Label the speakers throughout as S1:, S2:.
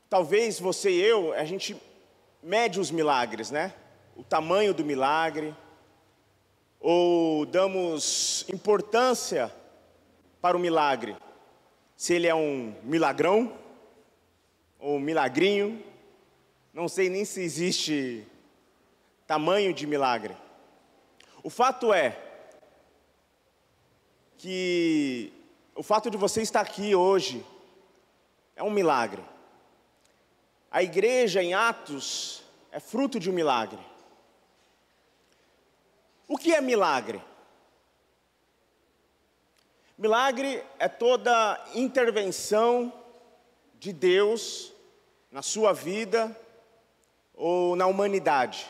S1: talvez você e eu, a gente mede os milagres, né? O tamanho do milagre, ou damos importância para o milagre. Se ele é um milagrão, ou um milagrinho, não sei nem se existe tamanho de milagre. O fato é que o fato de você estar aqui hoje é um milagre. A igreja em Atos é fruto de um milagre. O que é milagre? Milagre é toda intervenção de Deus na sua vida ou na humanidade.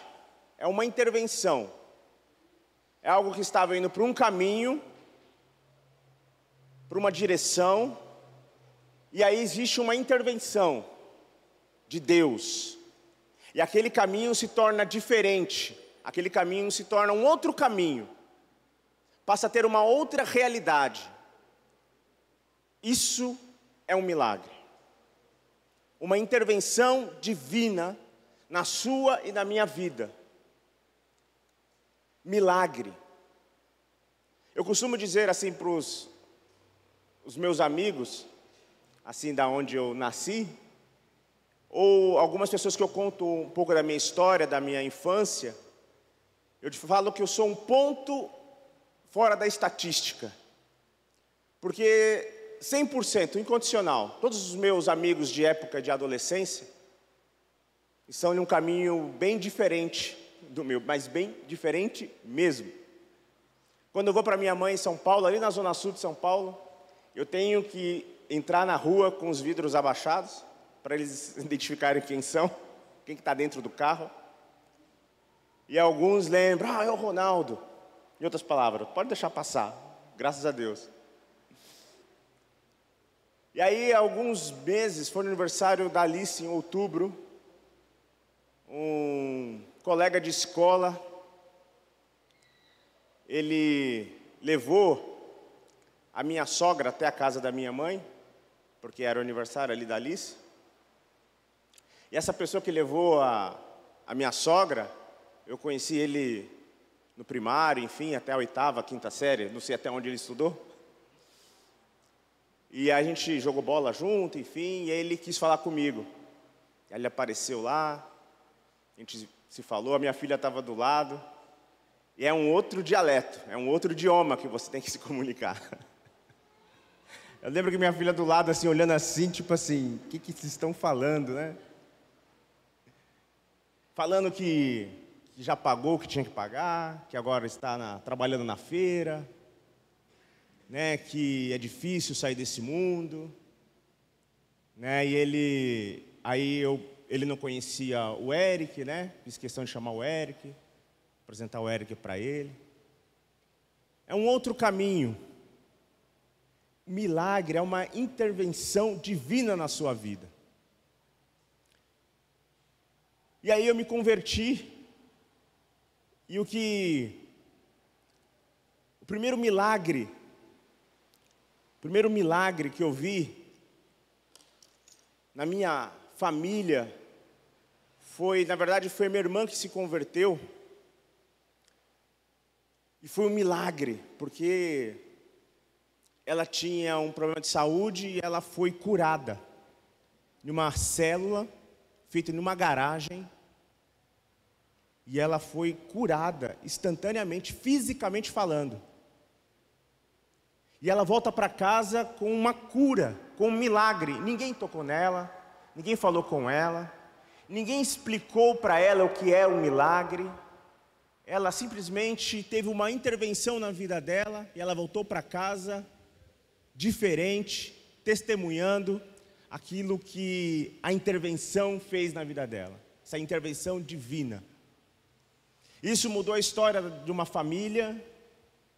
S1: É uma intervenção. É algo que estava indo para um caminho, para uma direção, e aí existe uma intervenção de Deus. E aquele caminho se torna diferente. Aquele caminho se torna um outro caminho. Passa a ter uma outra realidade. Isso é um milagre. Uma intervenção divina na sua e na minha vida. Milagre. Eu costumo dizer assim para os meus amigos, assim da onde eu nasci, ou algumas pessoas que eu conto um pouco da minha história, da minha infância, eu te falo que eu sou um ponto fora da estatística. Porque 100%, incondicional, todos os meus amigos de época de adolescência estão em um caminho bem diferente do meu, mas bem diferente mesmo. Quando eu vou para minha mãe em São Paulo, ali na zona sul de São Paulo, eu tenho que entrar na rua com os vidros abaixados, para eles identificarem quem são, quem está dentro do carro. E alguns lembram, é o Ronaldo. Em outras palavras, pode deixar passar, graças a Deus. E aí, alguns meses, foi no aniversário da Alice, em outubro, um colega de escola, ele levou a minha sogra até a casa da minha mãe, porque era o aniversário ali da Alice. E essa pessoa que levou a minha sogra, eu conheci ele no primário, enfim, até a oitava, quinta série, não sei até onde ele estudou. E a gente jogou bola junto, enfim, e ele quis falar comigo. Ele apareceu lá, a gente se falou, a minha filha estava do lado. E é um outro dialeto, é um outro idioma que você tem que se comunicar. Eu lembro que minha filha do lado, assim, olhando assim, tipo assim, o que vocês estão falando, né? Falando que já pagou o que tinha que pagar, que agora está trabalhando na feira, né, que é difícil sair desse mundo, né, e ele não conhecia o Eric, né, fiz questão de chamar o Eric, apresentar o Eric para ele. É um outro caminho. Milagre é uma intervenção divina na sua vida. E aí eu me converti, e o primeiro milagre que eu vi na minha família na verdade foi minha irmã que se converteu. E foi um milagre, porque ela tinha um problema de saúde e ela foi curada numa célula feita numa garagem. E ela foi curada instantaneamente, fisicamente falando. E ela volta para casa com uma cura, com um milagre. Ninguém tocou nela, ninguém falou com ela, ninguém explicou para ela o que é um milagre. Ela simplesmente teve uma intervenção na vida dela e ela voltou para casa diferente, testemunhando aquilo que a intervenção fez na vida dela, essa intervenção divina. Isso mudou a história de uma família,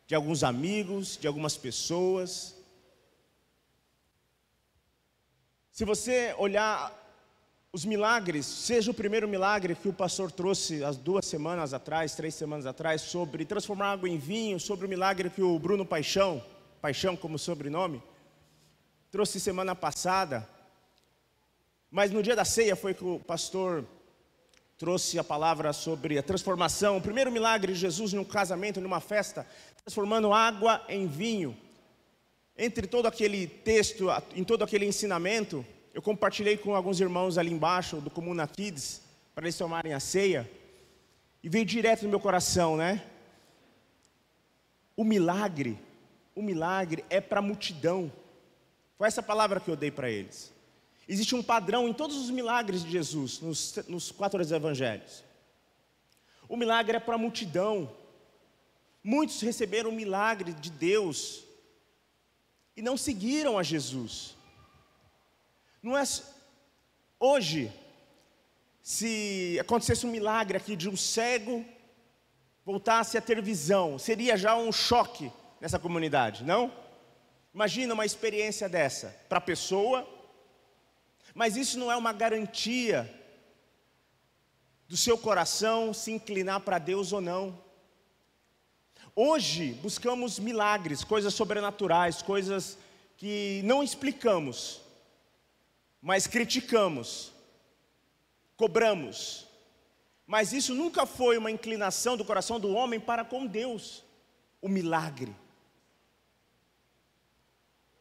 S1: de alguns amigos, de algumas pessoas. Se você olhar os milagres, seja o primeiro milagre que o pastor trouxe há 2 semanas atrás, 3 semanas atrás, sobre transformar água em vinho, sobre o milagre que o Bruno Paixão como sobrenome, trouxe semana passada. Mas no dia da ceia foi que o pastor trouxe a palavra sobre a transformação, o primeiro milagre de Jesus num casamento, numa festa, transformando água em vinho. Entre todo aquele texto, em todo aquele ensinamento, eu compartilhei com alguns irmãos ali embaixo, do Comuna Kids, para eles tomarem a ceia, e veio direto no meu coração, né? O milagre é para a multidão. Foi essa palavra que eu dei para eles. Existe um padrão em todos os milagres de Jesus, nos 4 evangelhos. O milagre é para a multidão. Muitos receberam o milagre de Deus e não seguiram a Jesus. Não é hoje, se acontecesse um milagre aqui de um cego voltasse a ter visão, seria já um choque nessa comunidade, não? Imagina uma experiência dessa para a pessoa, mas isso não é uma garantia do seu coração se inclinar para Deus ou não. Hoje buscamos milagres, coisas sobrenaturais, coisas que não explicamos, mas criticamos, cobramos. Mas isso nunca foi uma inclinação do coração do homem para com Deus, o milagre.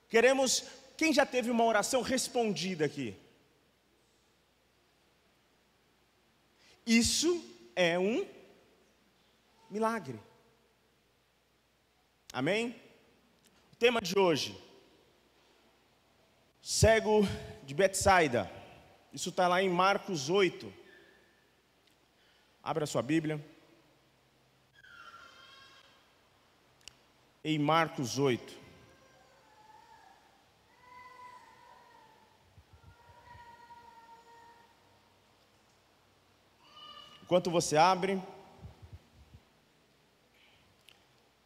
S1: Queremos, quem já teve uma oração respondida aqui? Isso é um milagre. Amém? O tema de hoje, cego de Betsaida. Isso está lá em Marcos 8. Abra sua Bíblia. Em Marcos 8. Enquanto você abre,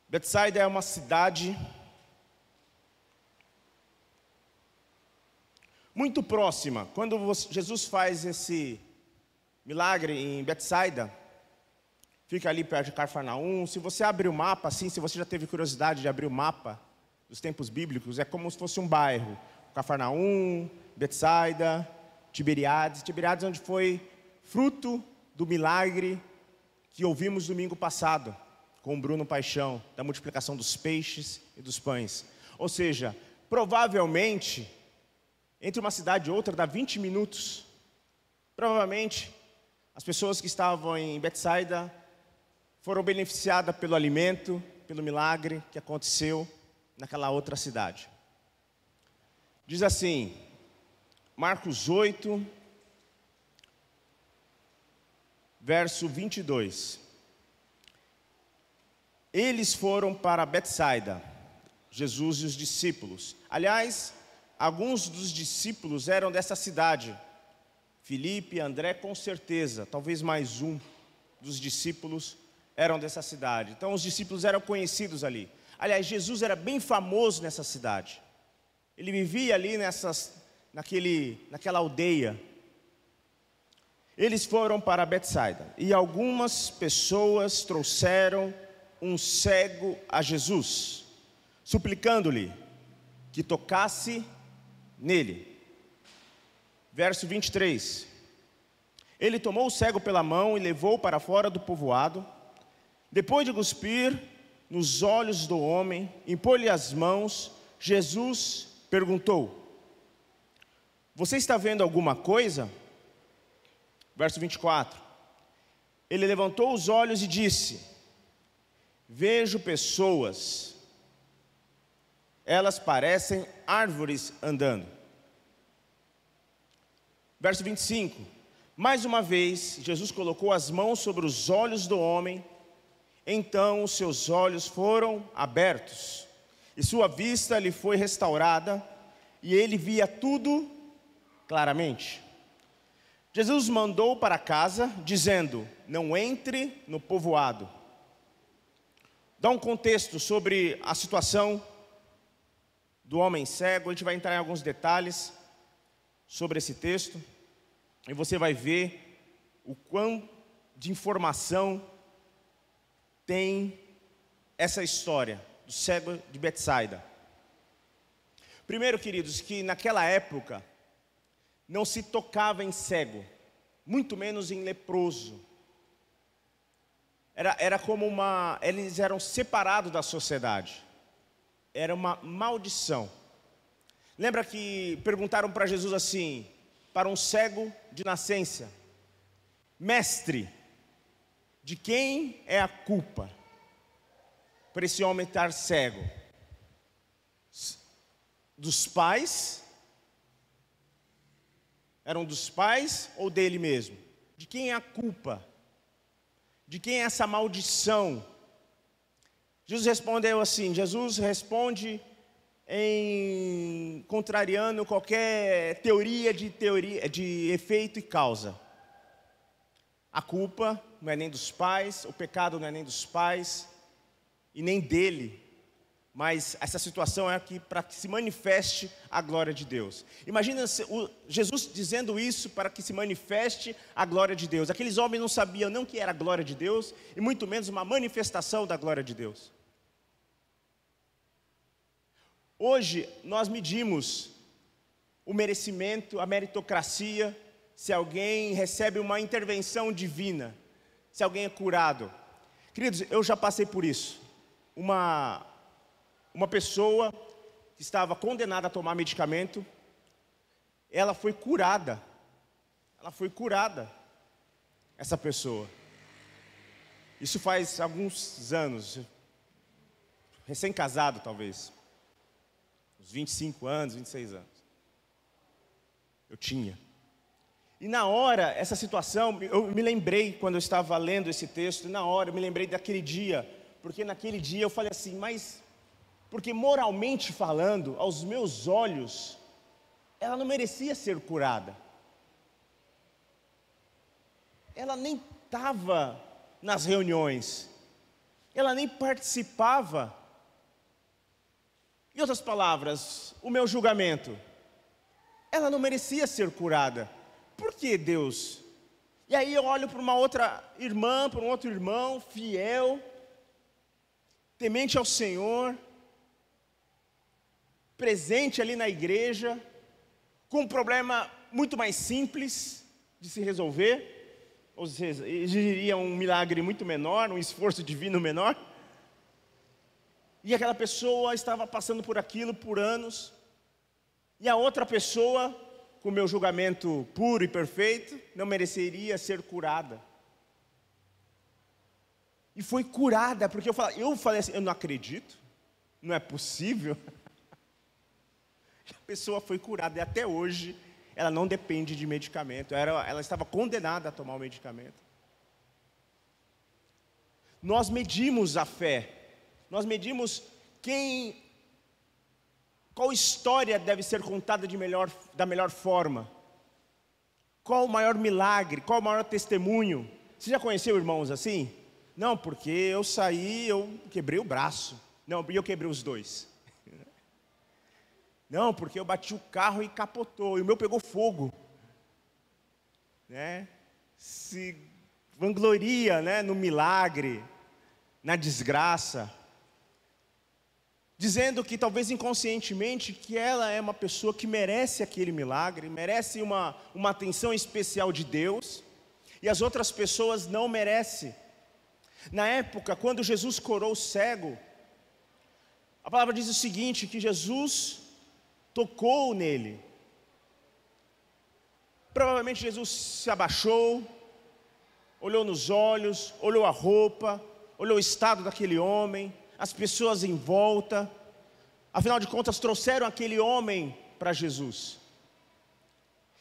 S1: Betsaida é uma cidade muito próxima. Quando Jesus faz esse milagre em Betsaida, fica ali perto de Cafarnaum. Se você abrir o mapa, assim, se você já teve curiosidade de abrir o mapa dos tempos bíblicos, é como se fosse um bairro. Cafarnaum, Betsaida, Tiberíades. Tiberíades onde foi fruto do milagre que ouvimos domingo passado, com o Bruno Paixão, da multiplicação dos peixes e dos pães. Ou seja, provavelmente, entre uma cidade e outra dá 20 minutos. Provavelmente, as pessoas que estavam em Betsaida foram beneficiadas pelo alimento, pelo milagre que aconteceu naquela outra cidade. Diz assim, Marcos 8, verso 22. Eles foram para Betsaida, Jesus e os discípulos. Aliás, alguns dos discípulos eram dessa cidade. Filipe, André, com certeza, talvez mais um dos discípulos eram dessa cidade. Então os discípulos eram conhecidos ali. Aliás, Jesus era bem famoso nessa cidade. Ele vivia ali naquela aldeia. Eles foram para Betsaida e algumas pessoas trouxeram um cego a Jesus, suplicando-lhe que tocasse nele. Verso 23. Ele tomou o cego pela mão e levou para fora do povoado. Depois de cuspir nos olhos do homem, impor-lhe as mãos, Jesus perguntou: você está vendo alguma coisa? Verso 24. Ele levantou os olhos e disse: vejo pessoas, elas parecem árvores andando. Verso 25. Mais uma vez, Jesus colocou as mãos sobre os olhos do homem, então os seus olhos foram abertos, e sua vista lhe foi restaurada, e ele via tudo claramente. Jesus mandou para casa, dizendo: não entre no povoado. Dá um contexto sobre a situação do homem cego. A gente vai entrar em alguns detalhes sobre esse texto, e você vai ver o quão de informação tem essa história do cego de Betsaida. Primeiro, queridos, que naquela época não se tocava em cego, muito menos em leproso. Era como eles eram separados da sociedade. Era uma maldição. Lembra que perguntaram para Jesus assim, para um cego de nascença: mestre, de quem é a culpa por esse homem estar cego? Dos pais? Eram dos pais ou dele mesmo? De quem é a culpa? De quem é essa maldição? Jesus respondeu assim, Jesus responde contrariando qualquer teoria de efeito e causa. A culpa não é nem dos pais, o pecado não é nem dos pais e nem dele, mas essa situação é aqui para que se manifeste a glória de Deus. Imagina Jesus dizendo isso para que se manifeste a glória de Deus. Aqueles homens não sabiam não que era a glória de Deus e muito menos uma manifestação da glória de Deus. Hoje nós medimos o merecimento, a meritocracia, se alguém recebe uma intervenção divina, se alguém é curado. Queridos, eu já passei por isso. Uma pessoa que estava condenada a tomar medicamento, ela foi curada. Ela foi curada, essa pessoa. Isso faz alguns anos, recém-casado talvez, uns 25 anos, 26 anos. Eu tinha. E na hora, essa situação, eu me lembrei, quando eu estava lendo esse texto, na hora eu me lembrei daquele dia, porque naquele dia eu falei assim, mas, porque moralmente falando, aos meus olhos, ela não merecia ser curada. Ela nem estava nas reuniões, ela nem participava. Em outras palavras, o meu julgamento, ela não merecia ser curada. Por que Deus? E aí eu olho para uma outra irmã, para um outro irmão, fiel, temente ao Senhor, presente ali na igreja, com um problema muito mais simples de se resolver, ou seja, exigiria um milagre muito menor, um esforço divino menor. E aquela pessoa estava passando por aquilo por anos, e a outra pessoa, com o meu julgamento puro e perfeito, não mereceria ser curada. E foi curada, porque eu falei assim, eu não acredito, não é possível. A pessoa foi curada, e até hoje, ela não depende de medicamento, ela estava condenada a tomar o medicamento. Nós medimos a fé, nós medimos qual história deve ser contada da melhor forma, qual o maior milagre, qual o maior testemunho. Você já conheceu irmãos assim? Não, porque eu saí, eu quebrei o braço. Não, porque eu quebrei os dois. Não, porque eu bati o carro e capotou, e o meu pegou fogo. Né? Se vangloria, né, no milagre, na desgraça, dizendo que talvez inconscientemente que ela é uma pessoa que merece aquele milagre, merece uma atenção especial de Deus, e as outras pessoas não merecem. Na época, quando Jesus curou o cego, a palavra diz o seguinte, que Jesus tocou nele. Provavelmente Jesus se abaixou, olhou nos olhos, olhou a roupa, olhou o estado daquele homem, as pessoas em volta, afinal de contas trouxeram aquele homem para Jesus,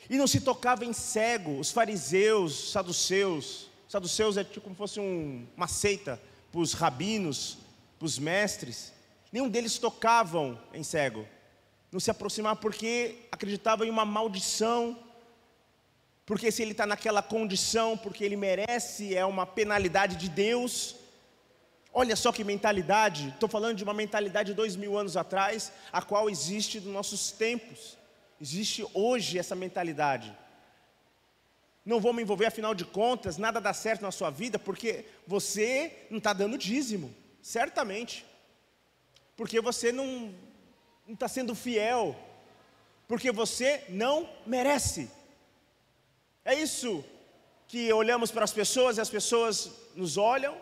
S1: e não se tocava em cego. Os fariseus, saduceus é tipo como fosse uma seita para os rabinos, para os mestres, nenhum deles tocavam em cego, não se aproximavam porque acreditavam em uma maldição, porque se ele está naquela condição, porque ele merece, é uma penalidade de Deus. Olha só que mentalidade, estou falando de uma mentalidade de 2000 anos atrás, a qual existe nos nossos tempos, existe hoje essa mentalidade. Não vou me envolver, afinal de contas, nada dá certo na sua vida, porque você não está dando dízimo, certamente, porque você não está sendo fiel, porque você não merece. É isso que olhamos para as pessoas e as pessoas nos olham,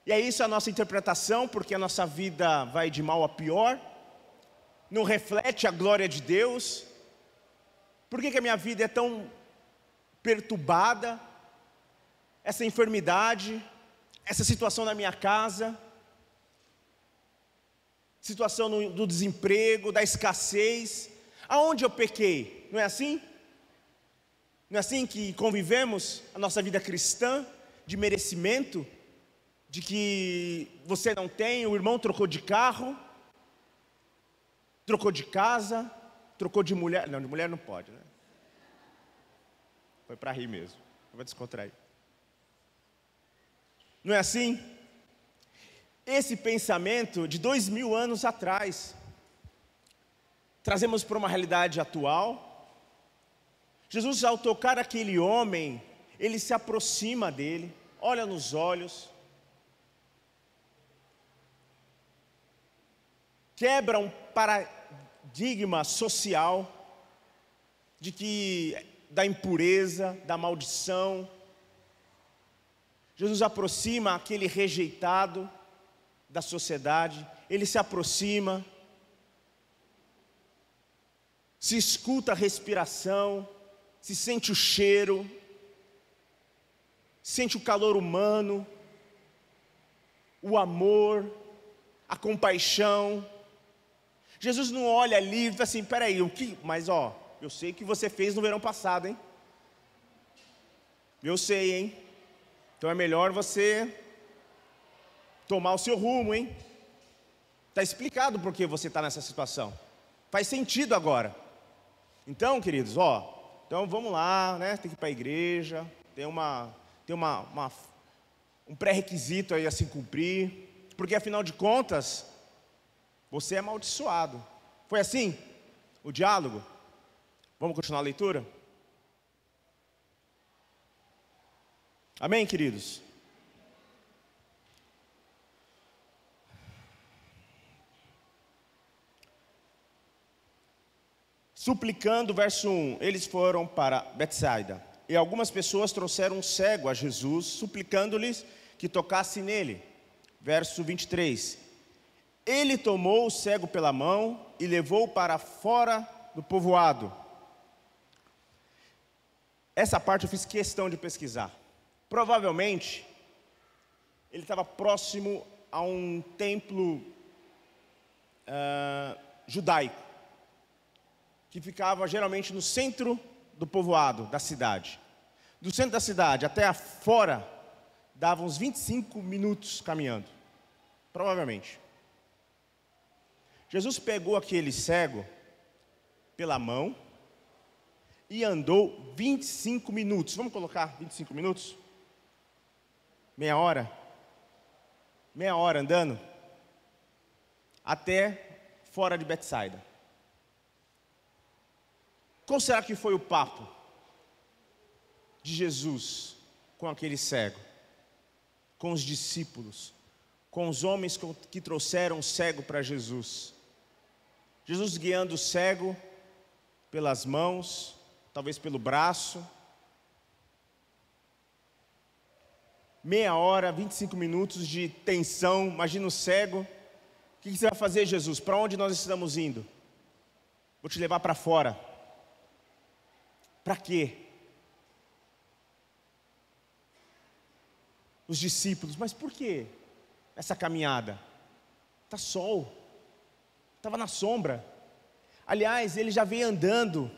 S1: e é isso a nossa interpretação, porque a nossa vida vai de mal a pior, não reflete a glória de Deus. Por que a minha vida é tão perturbada? Essa enfermidade, essa situação na minha casa, situação do desemprego, da escassez, aonde eu pequei? Não é assim? Não é assim que convivemos a nossa vida cristã, de merecimento, de que você não tem, o irmão trocou de carro, trocou de casa, trocou de mulher, não, de mulher não pode, né? Foi para rir mesmo, vai descontrair. Não é assim? Esse pensamento de 2000 anos atrás, trazemos para uma realidade atual. Jesus, ao tocar aquele homem, ele se aproxima dele, olha nos olhos, quebra um paradigma social da impureza, da maldição. Jesus aproxima aquele rejeitado da sociedade, ele se aproxima, se escuta a respiração, se sente o cheiro, sente o calor humano, o amor, a compaixão. Jesus não olha ali e fala assim, peraí, mas eu sei o que você fez no verão passado, hein? Eu sei, hein? Então é melhor você tomar o seu rumo, hein? Está explicado por que você está nessa situação. Faz sentido agora. Então, queridos, então vamos lá, né? Tem que ir para a igreja, tem um pré-requisito aí a se cumprir, porque afinal de contas, você é amaldiçoado. Foi assim o diálogo? Vamos continuar a leitura? Amém, queridos? Suplicando, verso 1, eles foram para Betsaida, e algumas pessoas trouxeram um cego a Jesus, suplicando-lhes que tocasse nele. Verso 23, ele tomou o cego pela mão e levou-o para fora do povoado. Essa parte eu fiz questão de pesquisar. Provavelmente, ele estava próximo a um templo judaico, que ficava geralmente no centro do povoado, da cidade. Do centro da cidade até fora, dava uns 25 minutos caminhando, provavelmente. Jesus pegou aquele cego pela mão e andou 25 minutos. Vamos colocar 25 minutos? Meia hora? Meia hora andando até fora de Betsaida. Qual será que foi o papo de Jesus com aquele cego? Com os discípulos? Com os homens que trouxeram o cego para Jesus? Jesus guiando o cego pelas mãos, talvez pelo braço. Meia hora, 25 minutos de tensão. Imagina o cego. O que você vai fazer, Jesus? Para onde nós estamos indo? Vou te levar para fora. Para quê? Os discípulos, mas por que essa caminhada? Está sol, estava na sombra. Aliás, ele já veio andando,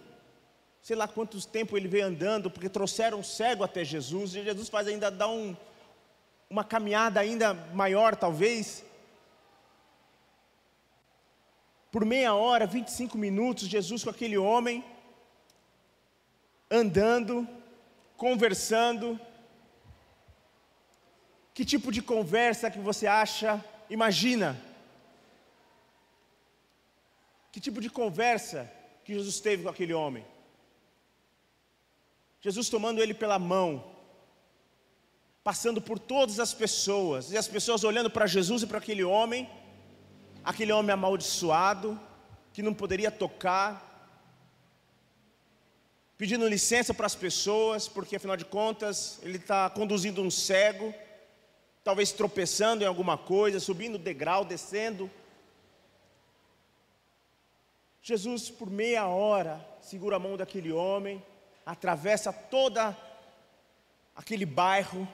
S1: sei lá quantos tempo ele veio andando, porque trouxeram um cego até Jesus, e Jesus faz ainda dar uma caminhada ainda maior talvez. Por meia hora, 25 minutos, Jesus com aquele homem, andando, conversando. Que tipo de conversa que você acha? Imagina. Que tipo de conversa que Jesus teve com aquele homem? Jesus tomando ele pela mão, passando por todas as pessoas, e as pessoas olhando para Jesus e para aquele homem amaldiçoado, que não poderia tocar. pedindo licença para as pessoas, porque afinal de contas ele está conduzindo um cego, talvez tropeçando em alguma coisa, subindo degrau, descendo. Jesus, por meia hora, segura a mão daquele homem, atravessa toda aquele bairro,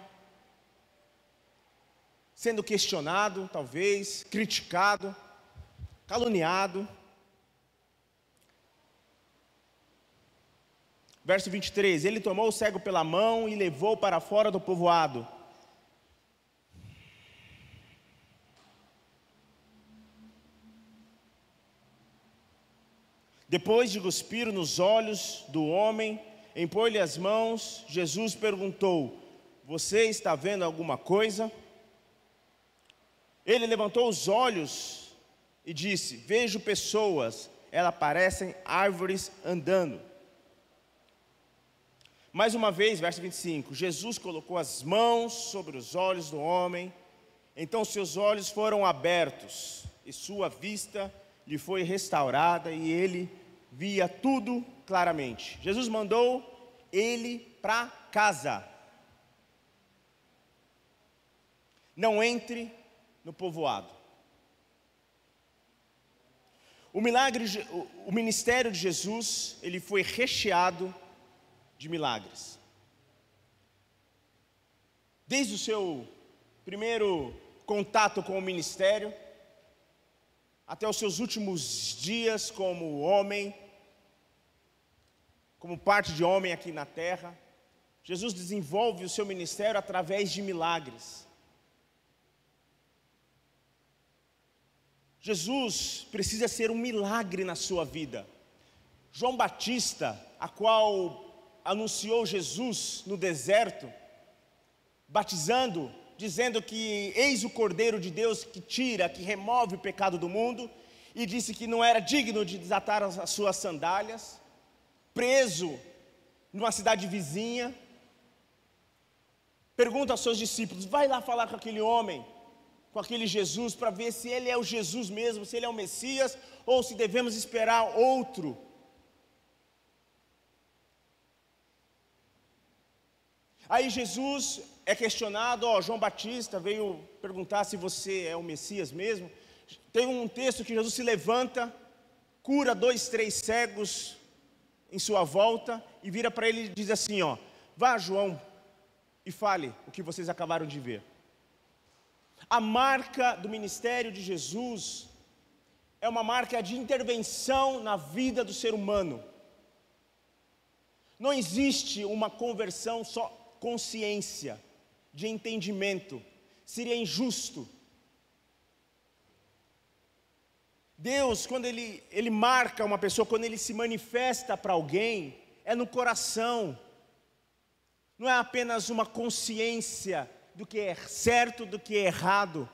S1: sendo questionado, talvez, criticado, caluniado. Verso 23, ele tomou o cego pela mão e levou para fora do povoado. Depois de cuspir nos olhos do homem, impôs-lhe as mãos, Jesus perguntou: você está vendo alguma coisa? Ele levantou os olhos e disse: vejo pessoas, elas parecem árvores andando. Mais uma vez, verso 25, Jesus colocou as mãos sobre os olhos do homem, então seus olhos foram abertos, e sua vista lhe foi restaurada, e ele via tudo claramente. Jesus mandou ele para casa. Não entre no povoado. O ministério de Jesus, ele foi recheado de milagres. Desde o seu primeiro contato com o ministério, até os seus últimos dias como homem, como parte de homem aqui na terra, Jesus desenvolve o seu ministério através de milagres. Jesus precisa ser um milagre na sua vida. João Batista, a qual anunciou Jesus no deserto, batizando, dizendo que eis o Cordeiro de Deus que tira, que remove o pecado do mundo, e disse que não era digno de desatar as suas sandálias, preso numa cidade vizinha, pergunta aos seus discípulos: vai lá falar com aquele homem, com aquele Jesus, para ver se ele é o Jesus mesmo, se ele é o Messias, ou se devemos esperar outro. Aí Jesus é questionado, João Batista veio perguntar se você é o Messias mesmo. Tem um texto que Jesus se levanta, cura 2, 3 cegos em sua volta, e vira para ele e diz assim, vá João, e fale o que vocês acabaram de ver. A marca do ministério de Jesus é uma marca de intervenção na vida do ser humano. Não existe uma conversão só consciência, de entendimento, seria injusto. Deus, quando Ele marca uma pessoa, quando Ele se manifesta para alguém, é no coração, não é apenas uma consciência do que é certo, do que é errado,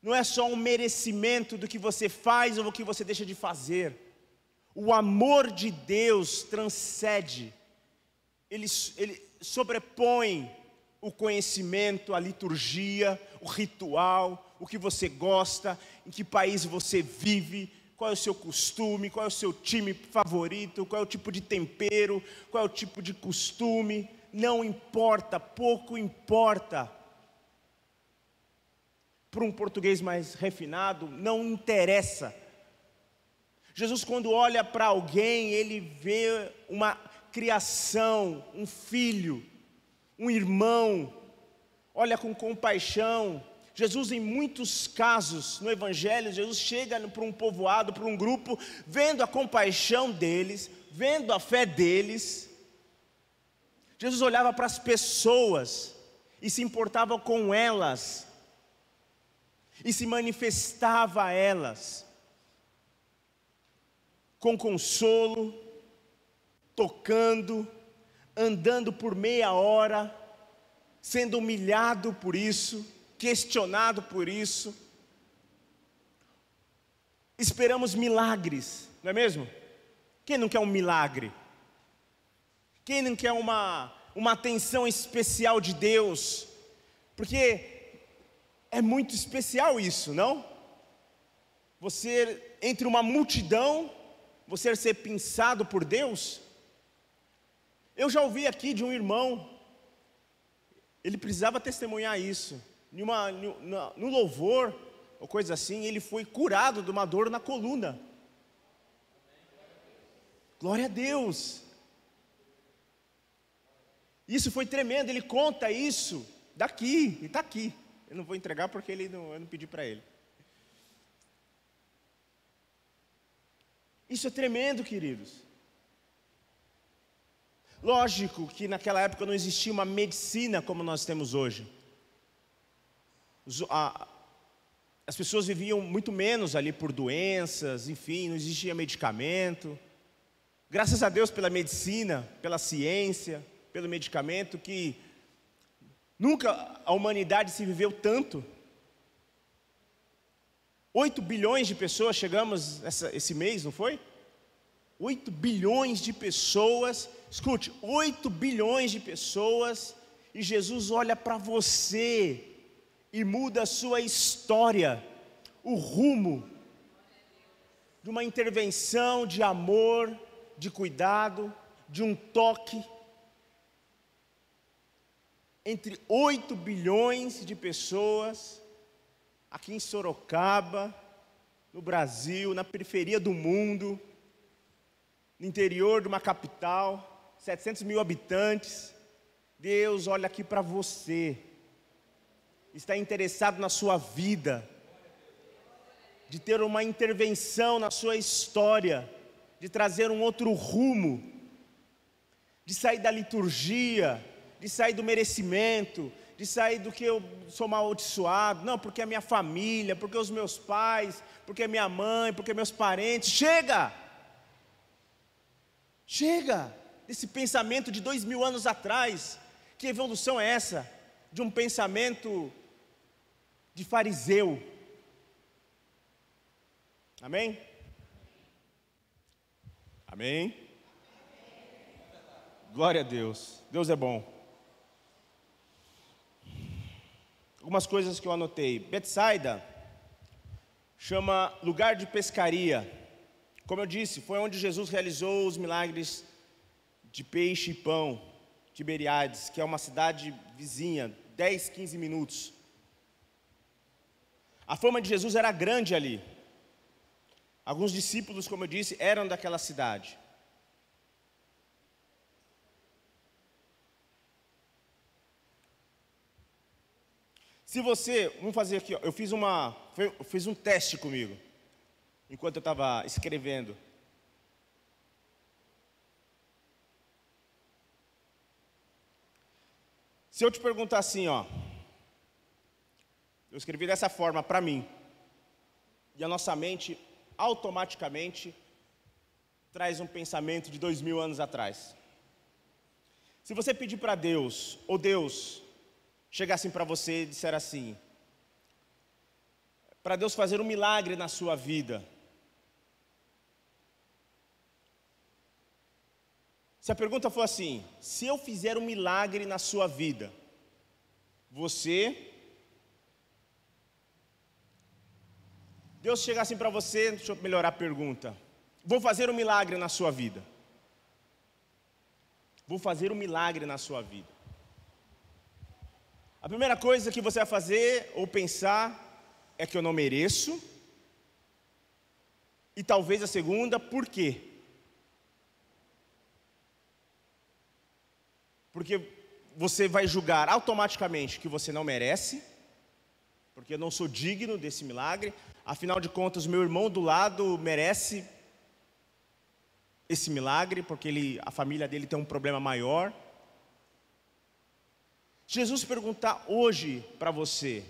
S1: não é só um merecimento do que você faz ou do que você deixa de fazer. O amor de Deus transcende, Ele sobrepõe o conhecimento, a liturgia, o ritual, o que você gosta, em que país você vive, qual é o seu costume, qual é o seu time favorito, qual é o tipo de tempero, qual é o tipo de costume, não importa, pouco importa. Para um português mais refinado, não interessa. Jesus, quando olha para alguém, Ele vê uma criação, um filho, um irmão, olha com compaixão. Jesus, em muitos casos no Evangelho, Jesus chega para um povoado, para um grupo, vendo a compaixão deles, vendo a fé deles. Jesus olhava para as pessoas e se importava com elas, e se manifestava a elas, com consolo, tocando, andando por meia hora, sendo humilhado por isso, questionado por isso. Esperamos milagres, não é mesmo? Quem não quer um milagre? Quem não quer uma atenção especial de Deus? Porque é muito especial isso, não? Você, entre uma multidão, você ser pensado por Deus. Eu já ouvi aqui de um irmão, ele precisava testemunhar isso, no louvor, ou coisa assim, ele foi curado de uma dor na coluna. Glória a Deus. Isso foi tremendo, ele conta isso daqui, e está aqui. Eu não vou entregar porque eu não pedi para ele. Isso é tremendo, queridos. Lógico que naquela época não existia uma medicina como nós temos hoje. As pessoas viviam muito menos ali por doenças, enfim, não existia medicamento. Graças a Deus pela medicina, pela ciência, pelo medicamento, que nunca a humanidade se viveu tanto. 8 bilhões de pessoas chegamos esse mês, não foi? 8 bilhões de pessoas, escute, 8 bilhões de pessoas, e Jesus olha para você e muda a sua história, o rumo de uma intervenção de amor, de cuidado, de um toque. Entre 8 bilhões de pessoas, aqui em Sorocaba, no Brasil, na periferia do mundo, no interior de uma capital, 700 mil habitantes, Deus olha aqui para você, está interessado na sua vida, de ter uma intervenção na sua história, de trazer um outro rumo, de sair da liturgia, de sair do merecimento, de sair do que eu sou amaldiçoado, não, porque é minha família, porque os meus pais, porque é minha mãe, porque meus parentes. Chega desse pensamento de 2000 anos atrás. Que evolução é essa? De um pensamento de fariseu. Amém? Amém? Glória a Deus, Deus é bom. Algumas coisas que eu anotei. Betsaida chama lugar de pescaria. Como eu disse, foi onde Jesus realizou os milagres de peixe e pão, Tiberíades, que é uma cidade vizinha, 10, 15 minutos. A fama de Jesus era grande ali. Alguns discípulos, como eu disse, eram daquela cidade. Se você, vamos fazer aqui, ó, eu fiz um teste comigo, enquanto eu estava escrevendo. Se eu te perguntar assim, ó, eu escrevi dessa forma para mim, e a nossa mente automaticamente traz um pensamento de 2000 anos atrás. Se você pedir para Deus, ou Deus chegasse para você e disser assim, para Deus fazer um milagre na sua vida, se a pergunta for assim, se eu fizer um milagre na sua vida, Deus chega assim para você, deixa eu melhorar a pergunta, vou fazer um milagre na sua vida, vou fazer um milagre na sua vida. A primeira coisa que você vai fazer ou pensar é que eu não mereço, e talvez a segunda, por quê? Porque você vai julgar automaticamente que você não merece, porque eu não sou digno desse milagre, afinal de contas, meu irmão do lado merece esse milagre, porque a família dele tem um problema maior. Jesus perguntar hoje para você,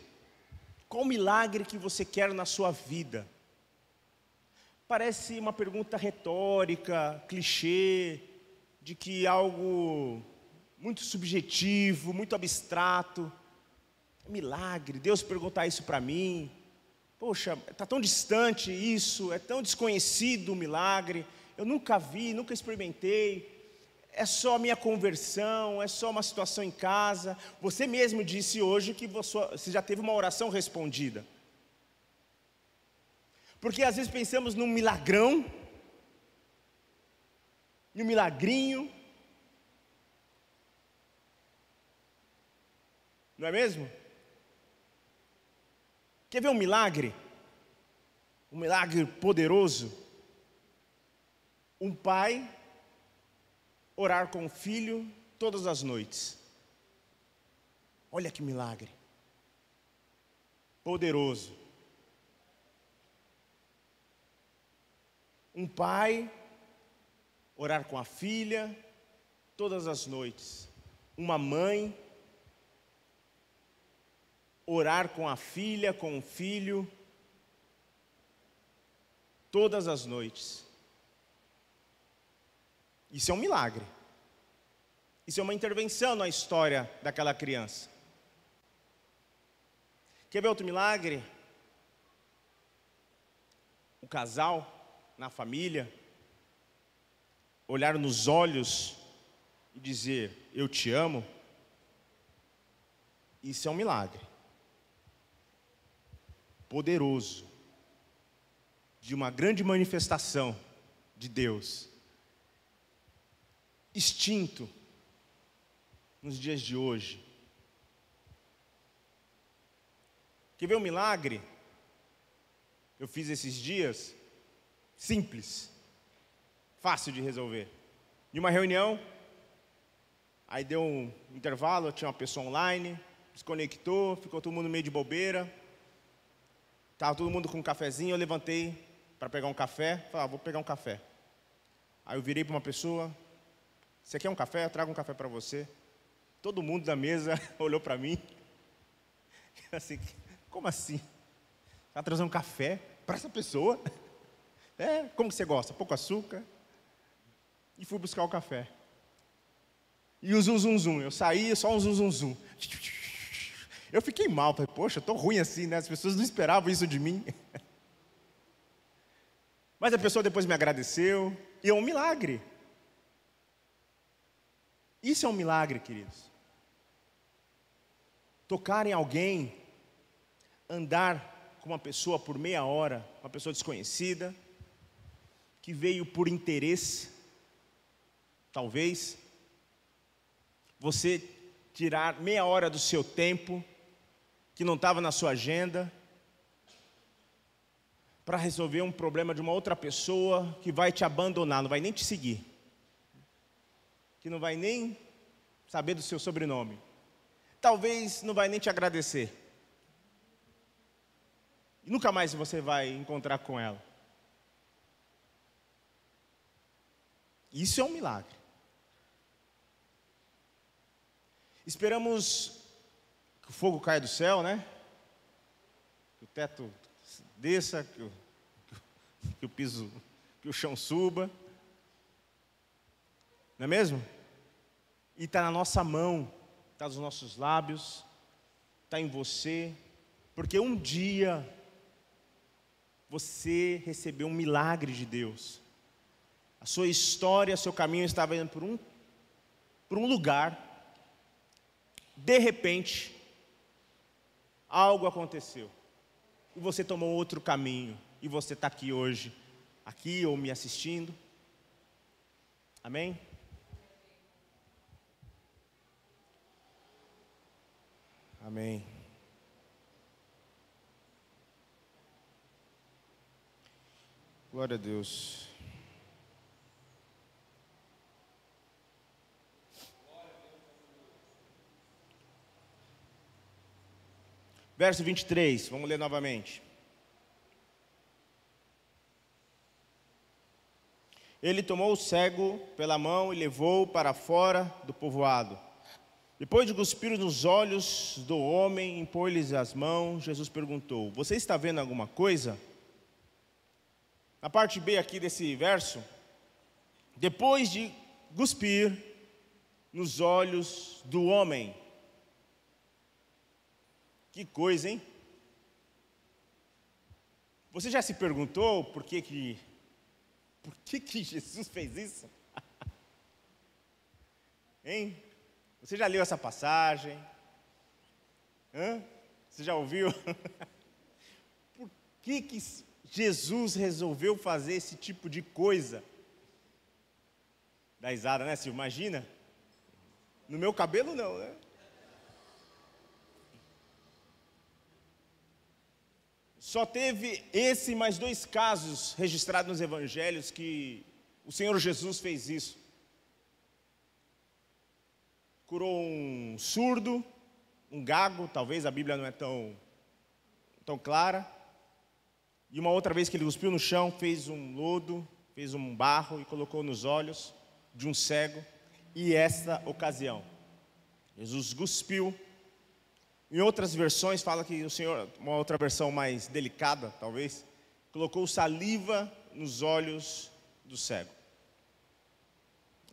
S1: qual milagre que você quer na sua vida? Parece uma pergunta retórica, clichê, de que algo muito subjetivo, muito abstrato. Milagre, Deus perguntar isso para mim. Poxa, está tão distante isso, é tão desconhecido o milagre, eu nunca vi, nunca experimentei. É só a minha conversão, é só uma situação em casa. Você mesmo disse hoje que você já teve uma oração respondida. Porque às vezes pensamos num milagrão, num milagrinho, Não é mesmo? Quer ver um milagre? Um milagre poderoso? Um pai orar com o filho todas as noites. Olha que milagre. Poderoso. Um pai orar com a filha todas as noites. Uma mãe orar com a filha, com o filho, todas as noites. Isso é um milagre. Isso é uma intervenção na história daquela criança. Quer ver outro milagre? O casal, na família, olhar nos olhos e dizer, eu te amo. Isso é um milagre. Poderoso. De uma grande manifestação de Deus. Extinto nos dias de hoje. Quer ver um milagre? Eu fiz esses dias, simples, fácil de resolver. Em uma reunião, aí deu um intervalo, tinha uma pessoa online, desconectou, ficou todo mundo meio de bobeira. Estava todo mundo com um cafezinho, eu levantei para pegar um café, falei, vou pegar um café. Aí eu virei para uma pessoa, você quer um café? Eu trago um café para você. Todo mundo da mesa olhou para mim, assim, como assim? Vai trazer um café para essa pessoa? Como que você gosta? Pouco açúcar? E fui buscar o café. E o zum, zum, zum. Eu saí, só um zum, zum, zum. Eu fiquei mal, falei, poxa, eu tô ruim assim, né? As pessoas não esperavam isso de mim. Mas a pessoa depois me agradeceu. E é um milagre. Isso é um milagre, queridos. Tocar em alguém, andar com uma pessoa por meia hora, uma pessoa desconhecida, que veio por interesse, talvez, você tirar meia hora do seu tempo, que não estava na sua agenda, para resolver um problema de uma outra pessoa que vai te abandonar, não vai nem te seguir, que não vai nem saber do seu sobrenome, talvez não vai nem te agradecer, e nunca mais você vai encontrar com ela. Isso é um milagre. Esperamos que o fogo caia do céu, né? Que o teto desça, que o piso, que o chão suba. Não é mesmo? E está na nossa mão, está nos nossos lábios, está em você, porque um dia você recebeu um milagre de Deus. A sua história, seu caminho estava indo por um lugar. De repente, algo aconteceu. E você tomou outro caminho. E você está aqui hoje, aqui ou me assistindo. Amém? Amém. Glória a Deus. Verso 23, vamos ler novamente. Ele tomou o cego pela mão e levou-o para fora do povoado. Depois de cuspir nos olhos do homem, impor-lhes as mãos, Jesus perguntou, você está vendo alguma coisa? Na parte B aqui desse verso, depois de cuspir nos olhos do homem. Que coisa, hein? Você já se perguntou por que Jesus fez isso? Hein? Você já leu essa passagem? Você já ouviu? Por que Jesus resolveu fazer esse tipo de coisa? Dá risada, né, Silvio? Imagina? No meu cabelo não, né? Só teve esse mais 2 casos registrados nos evangelhos que o Senhor Jesus fez isso. Curou um surdo, um gago, talvez a Bíblia não é tão clara. E uma outra vez que ele cuspiu no chão, fez um lodo, fez um barro e colocou nos olhos de um cego. E essa ocasião, Jesus cuspiu. Em outras versões fala que o Senhor, uma outra versão mais delicada talvez, colocou saliva nos olhos do cego.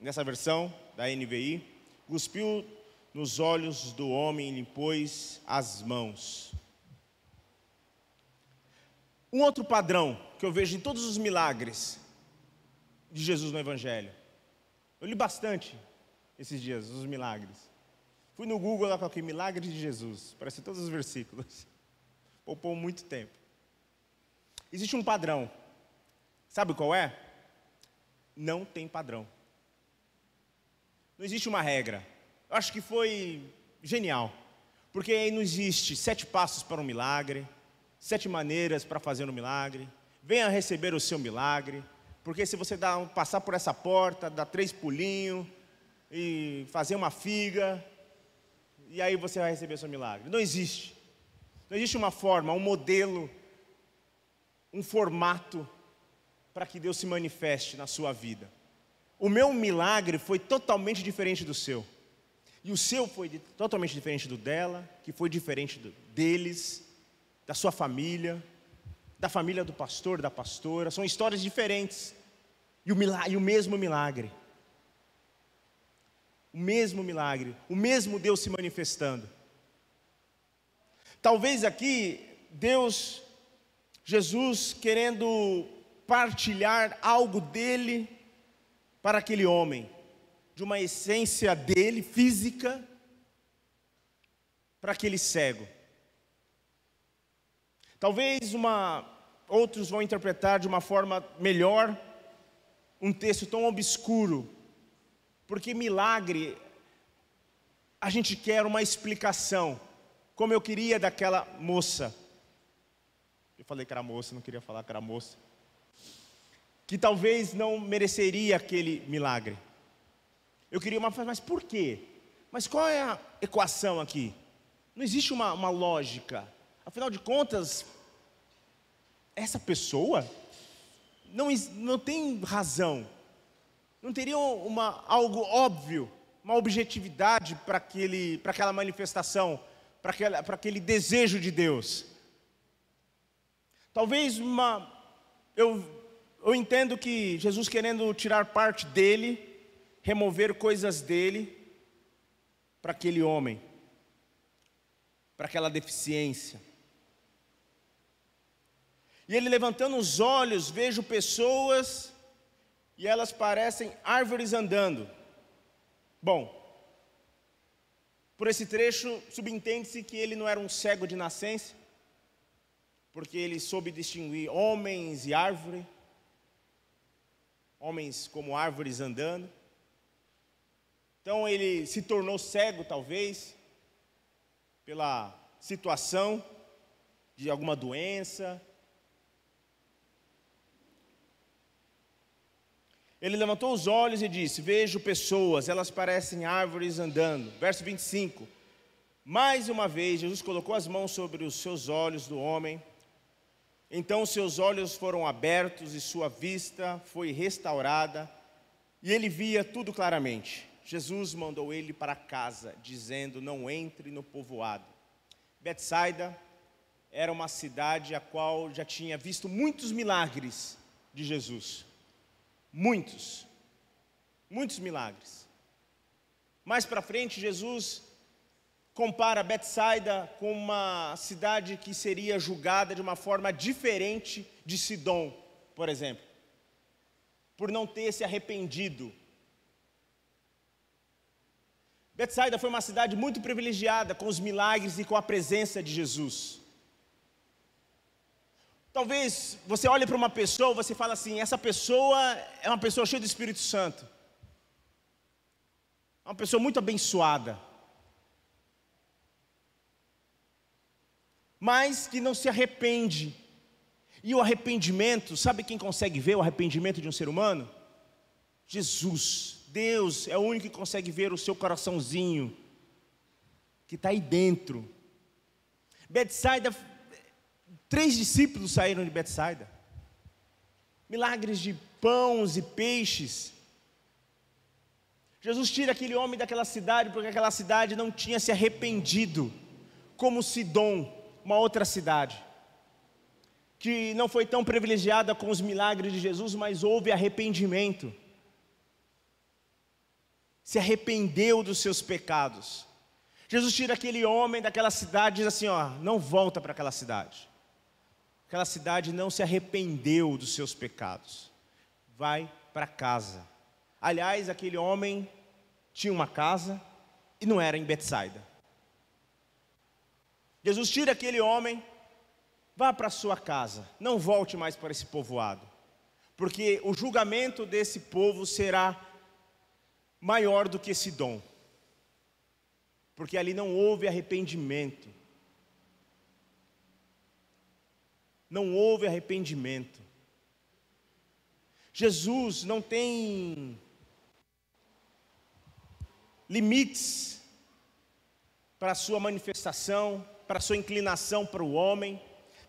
S1: Nessa versão da NVI, cuspiu nos olhos do homem e lhe pôs as mãos. Um outro padrão que eu vejo em todos os milagres de Jesus no Evangelho. Eu li bastante esses dias, os milagres. Fui no Google lá, coloquei milagre de Jesus. Parece todos os versículos. Poupou muito tempo. Existe um padrão. Sabe qual é? Não tem padrão. Não existe uma regra. Eu acho que foi genial. Porque aí não existe 7 passos para um milagre, 7 maneiras para fazer um milagre. Venha receber o seu milagre. Porque se você passar por essa porta, dar 3 pulinhos e fazer uma figa, e aí você vai receber o seu milagre. Não existe. Não existe uma forma, um modelo, um formato para que Deus se manifeste na sua vida. O meu milagre foi totalmente diferente do seu. E o seu foi totalmente diferente do dela, que foi diferente deles, da sua família, da família do pastor, da pastora. São histórias diferentes. E o mesmo milagre. O mesmo milagre, o mesmo Deus se manifestando. Talvez aqui, Jesus querendo partilhar algo dele para aquele homem, de uma essência dele, física, para aquele cego. Talvez outros vão interpretar de uma forma melhor, um texto tão obscuro, porque milagre, a gente quer uma explicação, como eu queria daquela moça. Eu falei que era moça, não queria falar que era moça. Que talvez não mereceria aquele milagre. Eu queria mas por quê? Mas qual é a equação aqui? Não existe uma lógica. Afinal de contas, essa pessoa não tem razão. Não teria algo óbvio, uma objetividade para aquela manifestação, para aquele desejo de Deus. Talvez eu entendo que Jesus querendo tirar parte dele, remover coisas dele, para aquele homem, para aquela deficiência. E ele levantando os olhos, vejo pessoas, e elas parecem árvores andando. Bom, por esse trecho, subentende-se que ele não era um cego de nascença, porque ele soube distinguir homens e árvore, homens como árvores andando. Então ele se tornou cego, talvez, pela situação de alguma doença. Ele levantou os olhos e disse: vejo pessoas, elas parecem árvores andando. Verso 25. Mais uma vez, Jesus colocou as mãos sobre os seus olhos do homem. Então seus olhos foram abertos e sua vista foi restaurada. E ele via tudo claramente. Jesus mandou ele para casa, dizendo: não entre no povoado. Betsaida era uma cidade a qual já tinha visto muitos milagres de Jesus. Muitos milagres. Mais para frente, Jesus compara Betsaida com uma cidade que seria julgada de uma forma diferente de Sidom, por exemplo, por não ter se arrependido. Betsaida foi uma cidade muito privilegiada com os milagres e com a presença de Jesus. Talvez você olhe para uma pessoa, você fala assim: essa pessoa é uma pessoa cheia do Espírito Santo. É uma pessoa muito abençoada. Mas que não se arrepende E o arrependimento, sabe quem consegue ver o arrependimento de um ser humano? Jesus. Deus é o único que consegue ver o seu coraçãozinho, que está aí dentro. Betsaida, 3 discípulos saíram de Betsaida. Milagres de pães e peixes. Jesus tira aquele homem daquela cidade, porque aquela cidade não tinha se arrependido, como Sidom, uma outra cidade, que não foi tão privilegiada com os milagres de Jesus, mas houve arrependimento. Se arrependeu dos seus pecados. Jesus tira aquele homem daquela cidade e diz assim, ó, não volta para aquela cidade. Aquela cidade não se arrependeu dos seus pecados. Vai para casa. Aliás, aquele homem tinha uma casa e não era em Betsaida. Jesus tira aquele homem, vá para a sua casa, não volte mais para esse povoado, porque o julgamento desse povo será maior do que Sidom, porque ali não houve arrependimento. Não houve arrependimento. Jesus não tem limites para a sua manifestação, para a sua inclinação para o homem,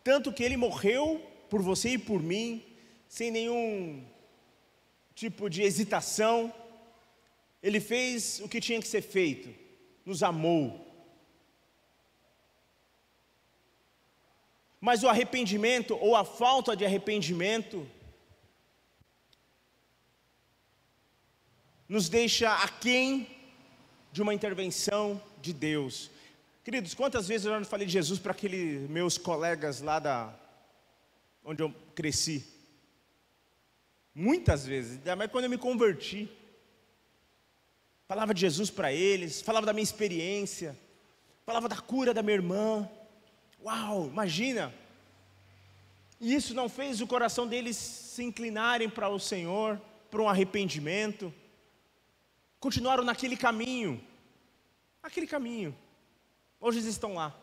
S1: tanto que ele morreu por você e por mim, sem nenhum tipo de hesitação. Ele fez o que tinha que ser feito, nos amou. Mas o arrependimento, ou a falta de arrependimento, nos deixa aquém de uma intervenção de Deus. Queridos, quantas vezes eu já falei de Jesus para aqueles meus colegas lá onde eu cresci? Muitas vezes, ainda mais quando eu me converti. Falava de Jesus para eles, falava da minha experiência, falava da cura da minha irmã. Uau, imagina! E isso não fez o coração deles se inclinarem para o Senhor, para um arrependimento. Continuaram naquele caminho. Aquele caminho. Hoje eles estão lá,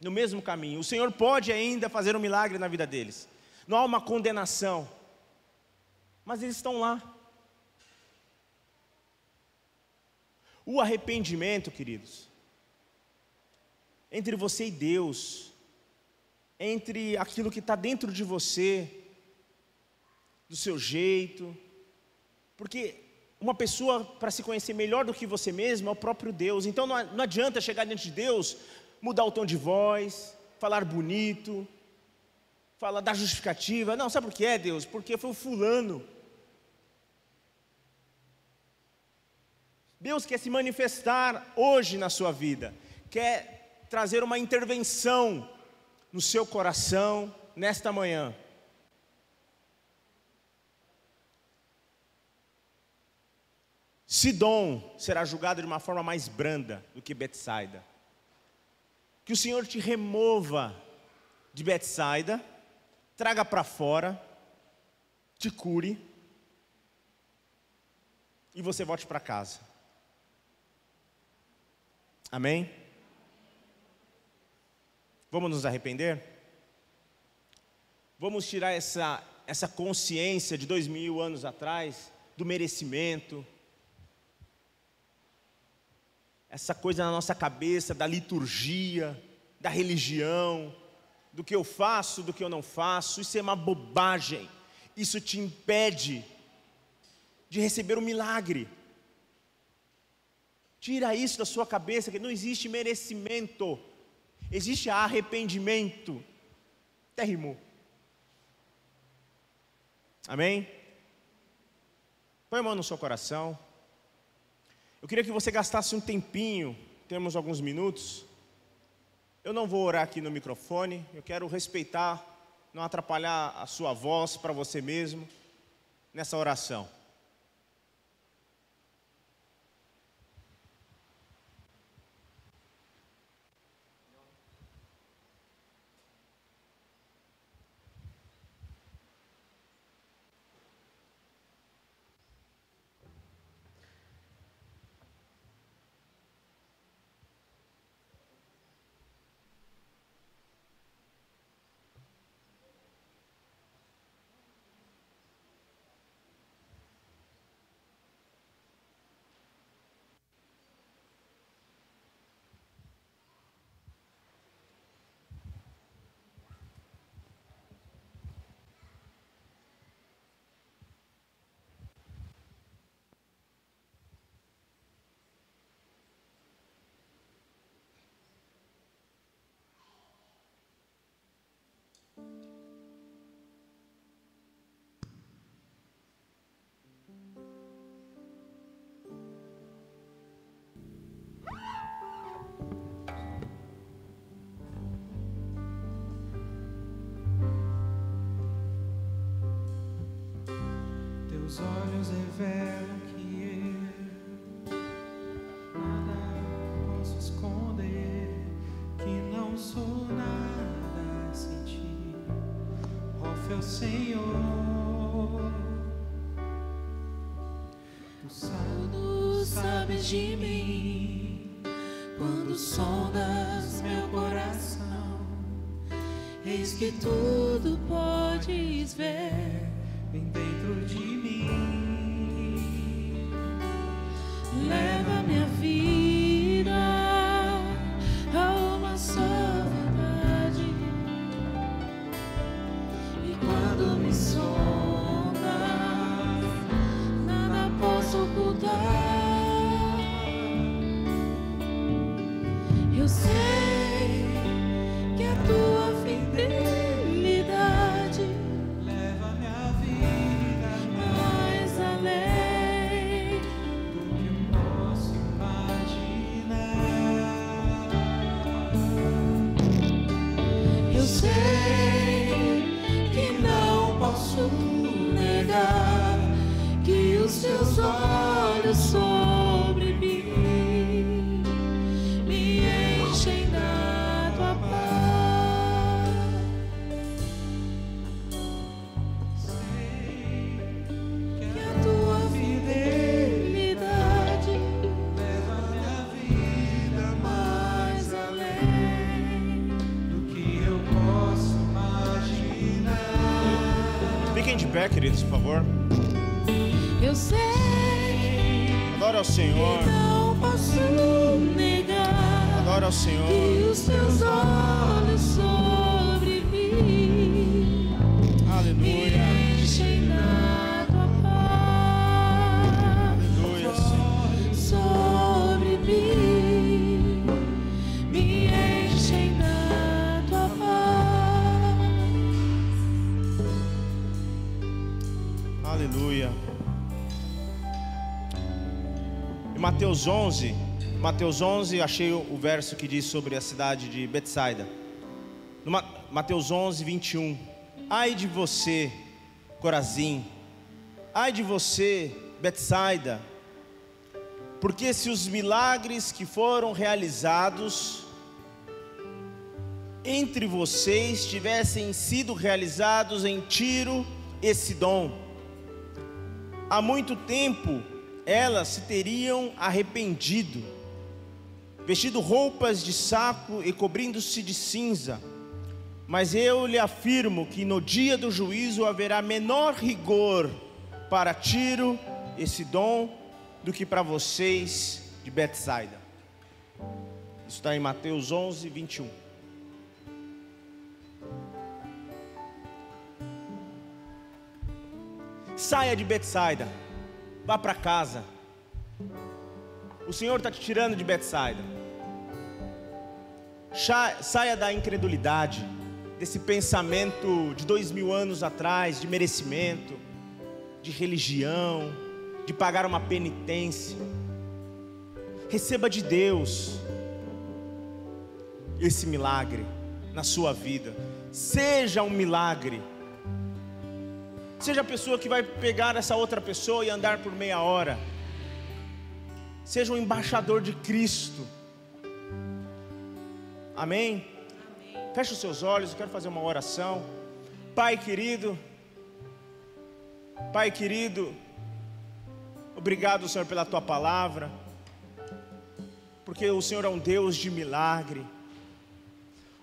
S1: no mesmo caminho. O Senhor pode ainda fazer um milagre na vida deles. Não há uma condenação, mas eles estão lá. O arrependimento, queridos, entre você e Deus, entre aquilo que está dentro de você, do seu jeito, porque uma pessoa, para se conhecer melhor do que você mesmo, é o próprio Deus. Então não adianta chegar diante de Deus, mudar o tom de voz, falar bonito, falar da justificativa. Não, sabe por que é, Deus? Porque foi o fulano. Deus quer se manifestar hoje na sua vida, quer trazer uma intervenção no seu coração nesta manhã. Sidom será julgado de uma forma mais branda do que Betsaida. Que o Senhor te remova de Betsaida, traga para fora, te cure e você volte para casa. Amém? Vamos nos arrepender? Vamos tirar essa consciência de 2000 anos atrás, do merecimento, essa coisa na nossa cabeça da liturgia, da religião, do que eu faço, do que eu não faço. Isso é uma bobagem. Isso te impede de receber o milagre. Tira isso da sua cabeça, que não existe merecimento, existe arrependimento. Até rimou. Amém? Põe a mão no seu coração. Eu queria que você gastasse um tempinho, temos alguns minutos. Eu não vou orar aqui no microfone, eu quero respeitar, não atrapalhar a sua voz para você mesmo nessa oração.
S2: Teus olhos revelam que eu nada posso esconder, que não sou nada sem ti, ó fiel Senhor. Tu sabes de mim, quando sondas meu coração, eis que tudo podes ver bem dentro de mim. Leva minha vida a uma só verdade, e quando me sondas, nada posso ocultar. Eu sei que a tua fidelidade leva minha vida mais além do que eu posso imaginar. Eu sei que não posso negar que os teus olhos sobre mim me enchem da tua paz. Sei que a tua fidelidade leva minha vida mais além do que eu posso imaginar.
S1: Fiquem de pé, queridos, por favor.
S2: Eu sei,
S1: Adora ao Senhor.
S2: que não posso negar
S1: Adora ao Senhor.
S2: que os teus olhos sobre mim me
S1: Aleluia.
S2: enchem da tua paz.
S1: Aleluia, Senhor.
S2: Sobre mim me enchem da tua paz.
S1: Aleluia. Em Mateus 11, achei o verso que diz sobre a cidade de Betsaida. No Mateus 11, 21. Ai de você, Corazim, ai de você, Betsaida, porque se os milagres que foram realizados entre vocês tivessem sido realizados em Tiro e Sidom, há muito tempo elas se teriam arrependido, vestido roupas de saco e cobrindo-se de cinza. Mas eu lhe afirmo que no dia do juízo haverá menor rigor para Tiro e Sidom do que para vocês de Betsaida. Isso está em Mateus 11, 21. Saia de Betsaida, vá para casa. O Senhor está te tirando de Betsaida. Saia da incredulidade, desse pensamento de 2000 anos atrás, de merecimento, de religião, de pagar uma penitência. Receba de Deus esse milagre na sua vida. Seja um milagre. Seja a pessoa que vai pegar essa outra pessoa e andar por meia hora. Seja um embaixador de Cristo. Amém? Amém. Feche os seus olhos, eu quero fazer uma oração. Pai querido, obrigado, Senhor, pela Tua palavra, porque o Senhor é um Deus de milagre,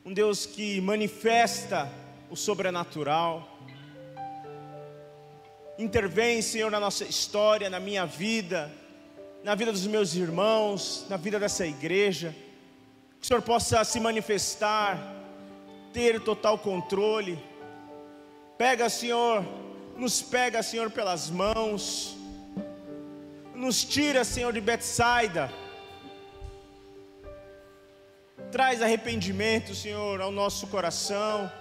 S1: um Deus que manifesta o sobrenatural. Intervém, Senhor, na nossa história, na minha vida, na vida dos meus irmãos, na vida dessa igreja. Que o Senhor possa se manifestar, ter total controle. Pega, Senhor, nos pega, Senhor, pelas mãos. Nos tira, Senhor, de Betsaida. Traz arrependimento, Senhor, ao nosso coração.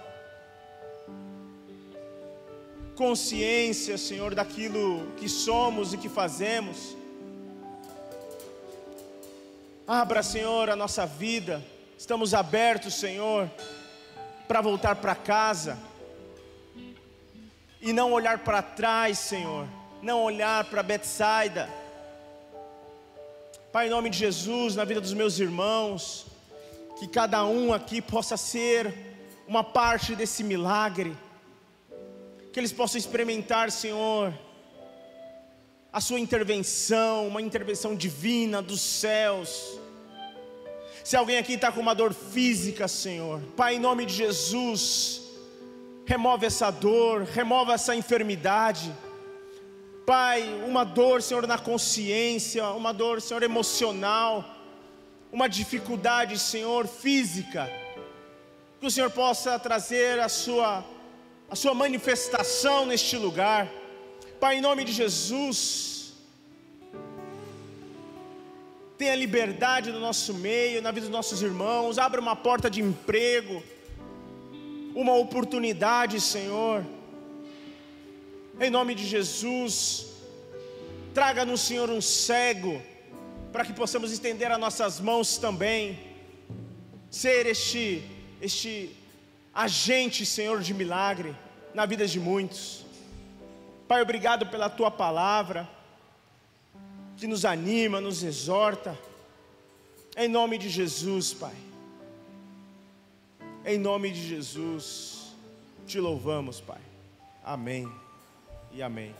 S1: Consciência, Senhor, daquilo que somos e que fazemos. Abra, Senhor, a nossa vida. Estamos abertos, Senhor, para voltar para casa e não olhar para trás, Senhor, não olhar para Betsaida. Pai, em nome de Jesus, na vida dos meus irmãos, que cada um aqui possa ser uma parte desse milagre, que eles possam experimentar, Senhor, a sua intervenção, uma intervenção divina dos céus. Se alguém aqui está com uma dor física, Senhor, Pai, em nome de Jesus, remove essa dor, remove essa enfermidade. Pai, uma dor, Senhor, na consciência, uma dor, Senhor, emocional, uma dificuldade, Senhor, física, que o Senhor possa trazer a sua manifestação neste lugar. Pai, em nome de Jesus, tenha liberdade no nosso meio, na vida dos nossos irmãos, abra uma porta de emprego, uma oportunidade, Senhor. Em nome de Jesus, traga-nos, Senhor, um cego, para que possamos estender as nossas mãos também, ser este agente, Senhor, de milagre na vida de muitos. Pai, obrigado pela Tua palavra, que nos anima, nos exorta, em nome de Jesus, Pai, em nome de Jesus, te louvamos, Pai, amém e amém.